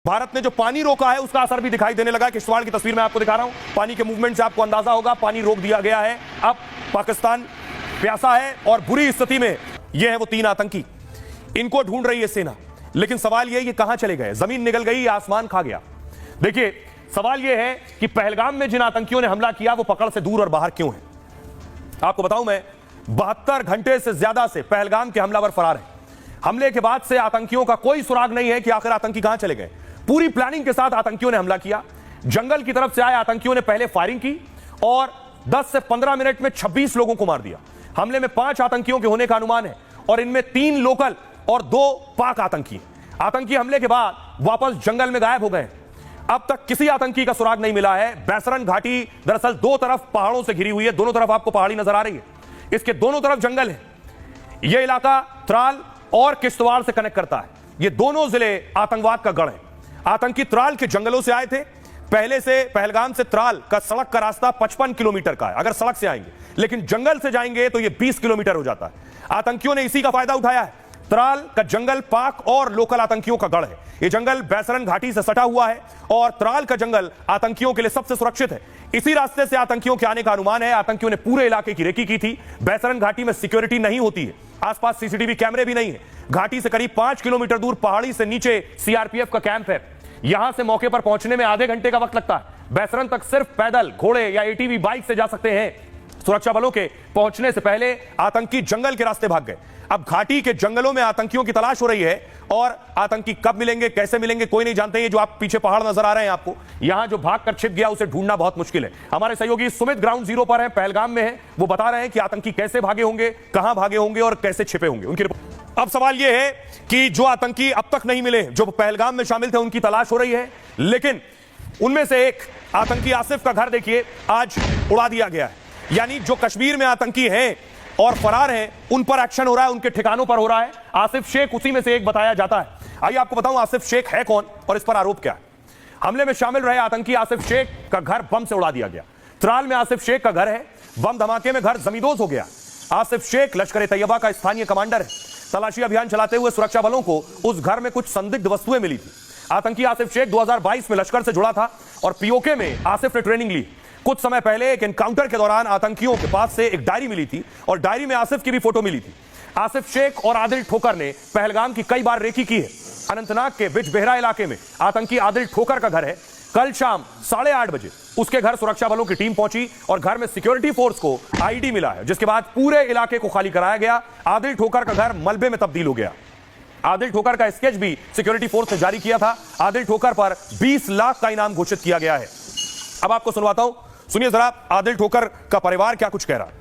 भारत ने जो पानी रोका है उसका असर भी दिखाई देने लगा। किश्तवाड़ की तस्वीर मैं आपको दिखा रहा हूं। पानी के मूवमेंट से आपको अंदाजा होगा, पानी रोक दिया गया है। अब पाकिस्तान प्यासा है और बुरी स्थिति में ये है वो 3 आतंकी, इनको ढूंढ रही है सेना। लेकिन सवाल ये कहां चले गए? जमीन निगल गई, आसमान खा गया। देखिए, सवाल यह है कि पहलगाम में जिन आतंकियों ने हमला किया वो पकड़ से दूर और बाहर क्यों है? आपको बताऊं मैं, 72 घंटे से ज्यादा से पहलगाम के हमलावर फरार हैं। हमले के बाद से आतंकियों का कोई सुराग नहीं है कि आखिर आतंकी कहां चले गए। पूरी प्लानिंग के साथ आतंकियों ने हमला किया। जंगल की तरफ से आए आतंकियों ने पहले फायरिंग की और 10 से 15 मिनट में 26 लोगों को मार दिया। हमले में 5 आतंकियों के होने का अनुमान है और इनमें 3 लोकल और 2 पाक आतंकी। आतंकी हमले के बाद वापस जंगल में गायब हो गए। अब तक किसी आतंकी का सुराग नहीं मिला है। बैसरन घाटी दरअसल 2 तरफ पहाड़ों से घिरी हुई है। दोनों तरफ आपको पहाड़ी नजर आ रही है, इसके दोनों तरफ जंगल है। यह इलाका त्राल और किश्तवाड़ से कनेक्ट करता है। ये दोनों जिले आतंकवाद का गढ़ है। आतंकी त्राल के जंगलों से आए थे। पहले से पहलगाम से त्राल का सड़क का रास्ता 55 किलोमीटर का है अगर सड़क से आएंगे, लेकिन जंगल से जाएंगे तो यह 20 किलोमीटर हो जाता है। आतंकियों ने इसी का फायदा उठाया है। त्राल का जंगल पाक और लोकल आतंकियों का गढ़ है। यह जंगल बैसरन घाटी से सटा हुआ है और त्राल का जंगल आतंकियों के लिए सबसे सुरक्षित है। इसी रास्ते से आतंकियों के आने का अनुमान है। आतंकियों ने पूरे इलाके की रेकी की थी। बैसरन घाटी में सिक्योरिटी नहीं होती है, आसपास सीसीटीवी कैमरे भी नहीं है। घाटी से करीब 5 किलोमीटर दूर पहाड़ी से नीचे सीआरपीएफ का कैंप है। यहां से मौके पर पहुंचने में आधे घंटे का वक्त लगता है। बैसरन तक सिर्फ पैदल, घोड़े या एटीवी बाइक से जा सकते हैं। सुरक्षा बलों के पहुंचने से पहले आतंकी जंगल के रास्ते भाग गए। अब घाटी के जंगलों में आतंकियों की तलाश हो रही है और आतंकी कब मिलेंगे, कैसे मिलेंगे, कोई नहीं जानते। ये जो आप पीछे पहाड़ नजर आ रहे हैं आपको, यहां जो भाग कर छिप गया उसे ढूंढना बहुत मुश्किल है। हमारे सहयोगी सुमित ग्राउंड जीरो पर है, पहलगाम में है। वो बता रहे हैं कि आतंकी कैसे भागे होंगे, कहां भागे होंगे और कैसे छिपे होंगे। उनकी अब सवाल यह है कि जो आतंकी अब तक नहीं मिले, जो पहलगाम में शामिल थे, उनकी तलाश हो रही है। लेकिन उनमें से एक आतंकी आसिफ का घर देखिए आज उड़ा दिया गया है। यानी जो कश्मीर में आतंकी हैं और फरार हैं, उन पर एक्शन हो रहा है, उनके ठिकानों पर हो रहा है। आसिफ शेख उसी में से एक बताया जाता है। आइए आपको बताऊं आसिफ शेख है कौन और इस पर आरोप क्या है। हमले में शामिल रहे आतंकी आसिफ शेख का घर बम से उड़ा दिया गया। त्राल में आसिफ शेख का घर है। बम धमाके में घर जमींदोज हो गया। आसिफ शेख लश्कर तैयबा का स्थानीय कमांडर है। तलाशी अभियान चलाते हुए सुरक्षा बलों को उस घर में कुछ संदिग्ध वस्तुएं मिली थी। आतंकी आसिफ शेख 2022 में लश्कर से जुड़ा था और पीओके में आसिफ ने ट्रेनिंग ली। कुछ समय पहले एक एनकाउंटर के दौरान आतंकियों के पास से एक डायरी मिली थी और डायरी में आसिफ की भी फोटो मिली थी। आसिफ शेख और आदिल ठोकर ने पहलगाम की कई बार रेकी की है। अनंतनाग के बिजबेहरा इलाके में आतंकी आदिल ठोकर का घर है। कल शाम 8:30 बजे उसके घर सुरक्षा बलों की टीम पहुंची और घर में सिक्योरिटी फोर्स को आईडी मिला है, जिसके बाद पूरे इलाके को खाली कराया गया। आदिल ठोकर का घर मलबे में तब्दील हो गया। आदिल ठोकर का स्केच भी सिक्योरिटी फोर्स ने जारी किया था। आदिल ठोकर पर 20 लाख का इनाम घोषित किया गया है। अब आपको सुनवाता हूं, सुनिए जरा आदिल ठोकर का परिवार क्या कुछ कह रहा है।